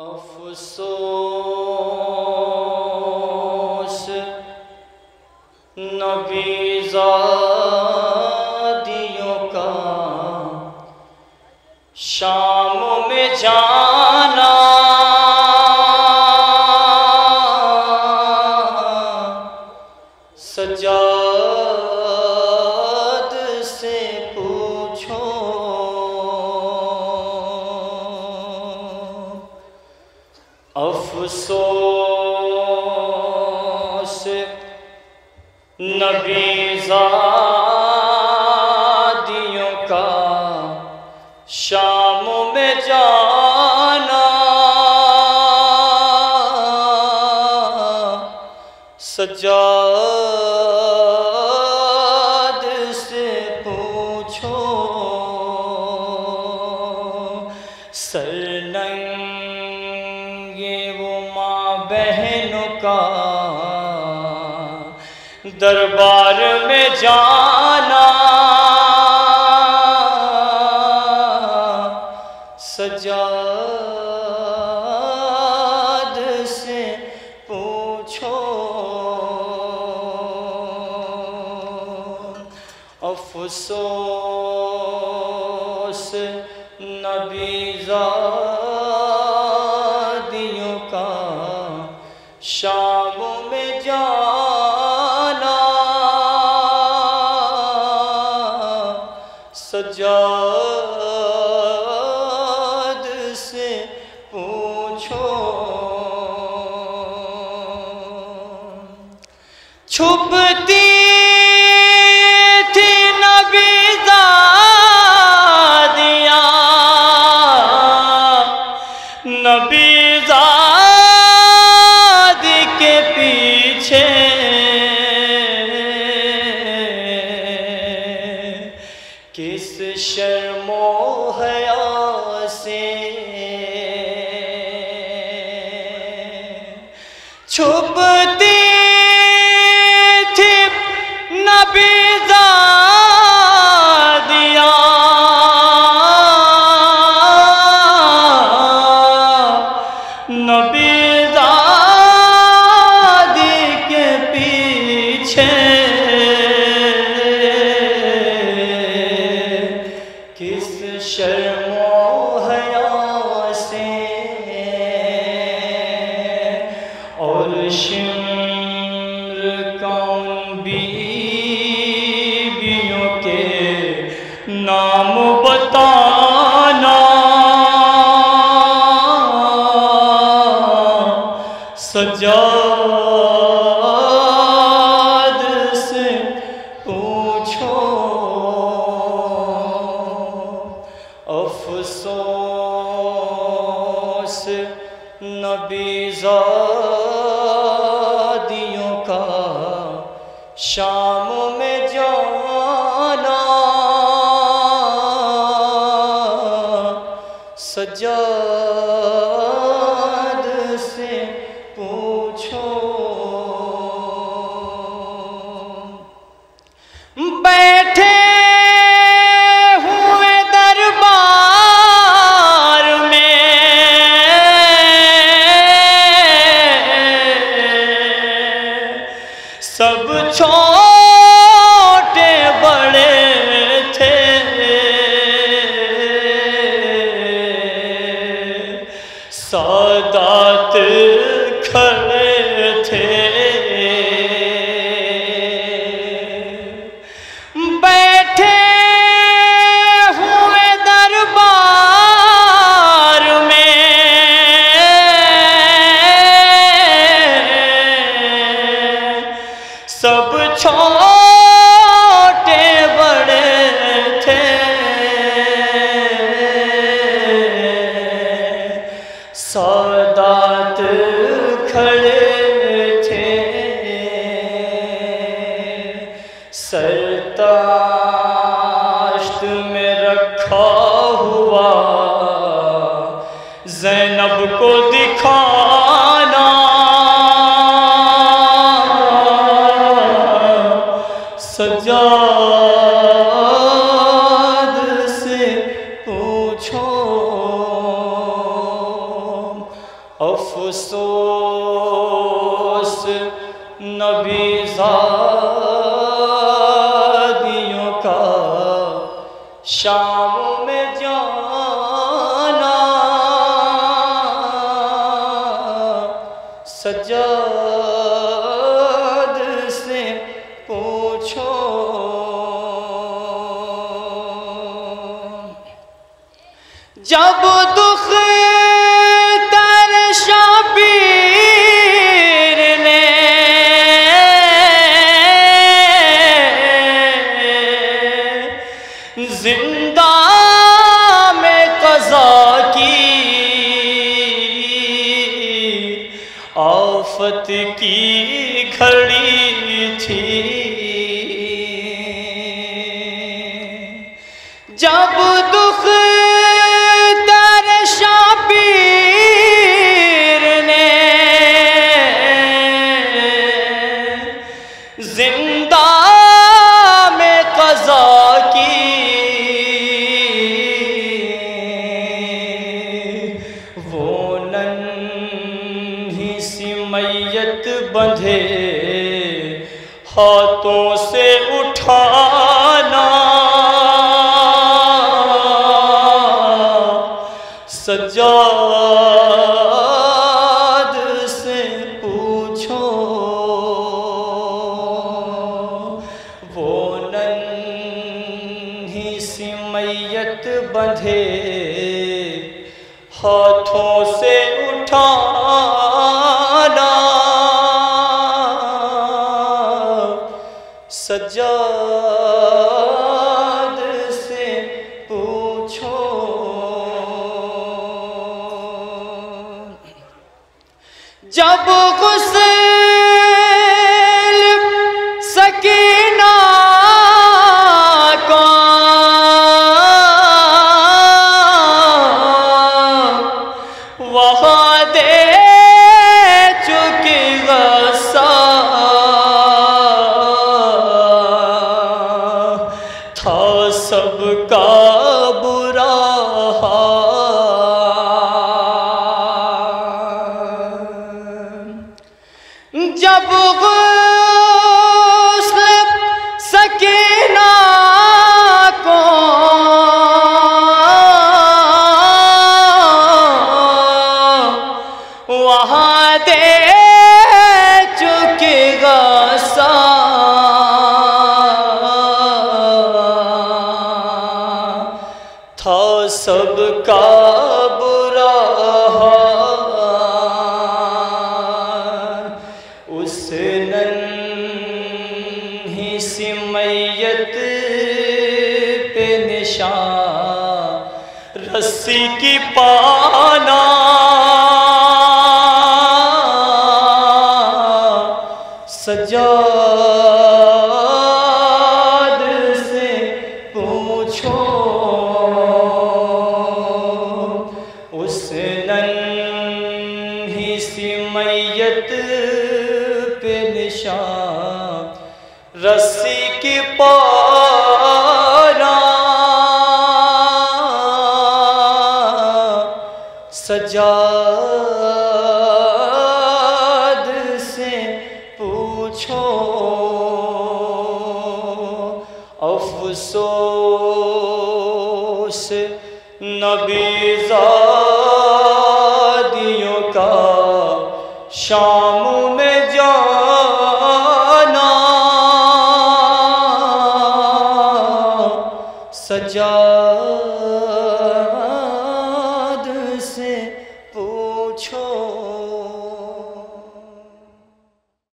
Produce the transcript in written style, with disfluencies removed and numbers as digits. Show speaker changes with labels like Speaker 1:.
Speaker 1: افسوس نبی زادیوں کا شام میں جانا، سجاد سے پوچھو افسوس نبی زادیوں کا شام میں جانا، سجاد سے پوچھو سرننگے وہ ماں بہنوں کا دربار میں جانا، سجاد سے پوچھو افسوس نبی زادیوں کا شام میں جانا، سجاد سے پوچھو چھپتی تھی نبی زادیاں، نبی زادی کے پیچھے کس شرم و حیا سے چھپتی تھی نبی زادیاں، نبی زادی کے پیچھے کس شرم و حیا سے، اور شمر کون بیویوں کے نام بتانا، سجاد سے پوچھو افسوس نبی زادیوں کا شام میں جانا، سجاد سے پوچھو بیٹھے ہوئے دربار میں سب چھوٹے بڑے تھے، سادات کھڑے تھے، بیٹھے ہوئے دربار میں سب چھوٹے بڑے تھے، سادات کھڑے تھے، سر تاشت میں رکھا ہوا زینب کو دکھانا، سجاد سے پوچھو افسوس نبی زادیوں کا شام میں جانا، سجاد سے پوچھو جب دکھ تر شبیر نے زندہ میں قضا کی، آفت کی گھڑی تھی، جب دکھ تر شبیر نے زندہ میں قضا کی، وہ ننھی سی میت بندھے ہاتھوں سے اٹھانا، سجاد سے پوچھو وہ ننھی سی میت بندھے ہاتھوں سے اٹھانا، سجاد سے پوچھو جب غسل سکینہ کو وہاں دے چکی غصہ تھا سب کا برا جب غسل سکینہ کو وہاں دے چکے گا سا تھا سب کا برا ننھی سی میت پہ نشان رسی کی پانا، سجاد سے پوچھو اس ننھی سی میت پہ نشان رسی کی پانا، سجاد سے پوچھو افسوس نبی زادیوں کا شام میں جانا، سجاد سے پوچھو